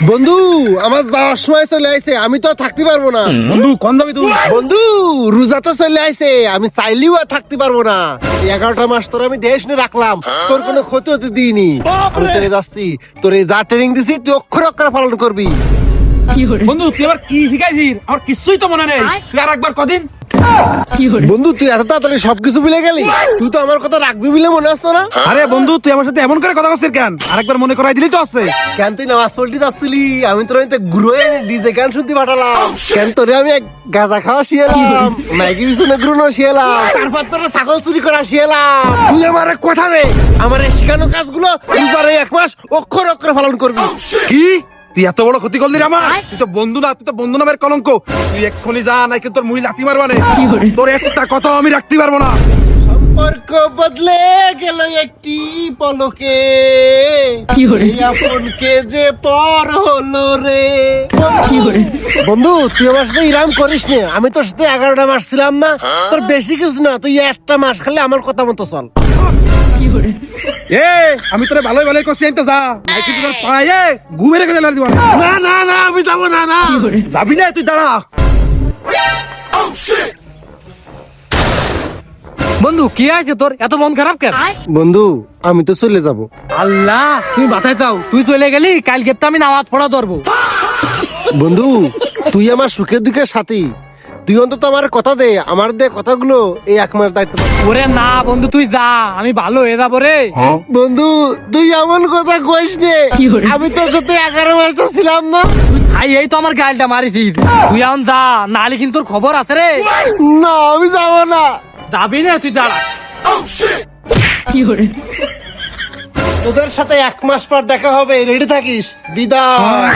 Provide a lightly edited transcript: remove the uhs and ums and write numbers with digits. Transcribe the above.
বন্ধু আমার যাওয়ার সময় চলে আইছে, আমি তো আর থাকতে পারবো না। বন্ধু কোন যাবি তুই? বন্ধু রোজা তো চলে আইছে, আমি চাইলেও আর থাকতে পারবো না। এই 11টা মাস তোর আমি দেশ নিয়ে রাখলাম, তোর কোনো ক্ষতি হতে দিইনি। আমি চলে যাচ্ছি, তোর এই যা ট্রেনিং দিছি তুই অক্ষর অক্ষরে পালন করবি। বন্ধু তুই আবার কি শিখাইছিস? আমার কিছুই তো মনে নেই। তুই আর একবার কদিন। বন্ধু তুই এত তাড়াতাড়ি সবকিছু ভুলে গেলি? তুই তো আমার কথা রাখবি বলে মনে আসতো না। আরে বন্ধু তুই আমার সাথে এমন করে কথা বলছিস কেন? আরেকবার মনে করাই দিলি তো আছে। কেন তুই নামাজ পড়তে যাচ্ছিলি, আমি তোর গুরু ডিজে গান শুনতে পাঠালাম। কেন তোরে আমি গাঁজা খাওয়া শিয়ালাম, ম্যাগি বিছানা ঘুরানো শিয়ালাম, তারপর তোরা ছাগল চুরি করা শিয়ালাম। তুই আমার কথা রে, আমার এই শিখানো কাজগুলো রোজার এই 1 মাস অক্ষর অক্ষরে পালন করবি। কি তুই এত বড় ক্ষতি করলি রে আমার? তুই তো বন্ধু না, তুই তো বন্ধু নামের কলঙ্ক। তুই এক্ষুনি যা, নাই কিন্তু তোর মুড়ি লাথি মারবানে। তোর একটা কথা আমি রাখতে পারবো না। সম্পর্ক বদলে গেল একটি পলকে, এই আপনকে যে পর হলো রে। বন্ধু তুই আমার সাথে ইরাম করিস নে, আমি তোর সাথে 11টা মাস ছিলাম না? তোর বেশি কিছু না, তুই 1টা মাস খালি আমার কথা মতো চল। এ আমি তোরে ভালোই ভালোই করছি, আনতে যা, নাই কিন্তু তোর পায়ে ঘুমে রেখে দিলাম। না না না আমি যাবো না। না যাবি না, তুই দাঁড়া। বন্ধু কি আছে তোর, এত মন খারাপ কেন? বন্ধু আমি তো চলে যাব। আল্লাহ তুই মাথায় তাও, তুই চলে গেলি, কালকে তো আমি নামাজ পড়া ধরবো। বন্ধু তুই আমার সুখের দুঃখের সাথী, তুই অন্তত আমার কথা দে, আমার দে কথাগুলো এই 1 মাস দায়িত্ব পালন। ওরে না বন্ধু তুই যা, আমি ভালো হয়ে যাবো রে। বন্ধু তুই এমন কথা কইস নে, আমি তোর সাথে 11 মাসটা ছিলাম না। তুই খাই এই তো আমার গালটা মারিছিস, তুই এখন যা, নাহলে কিন্তু তোর খবর আছে রে। না আমি যাবো না। যাবি না, তুই দাঁড়া। তোদের সাথে 1 মাস পর দেখা হবে, রেডি থাকিস। বিদায়।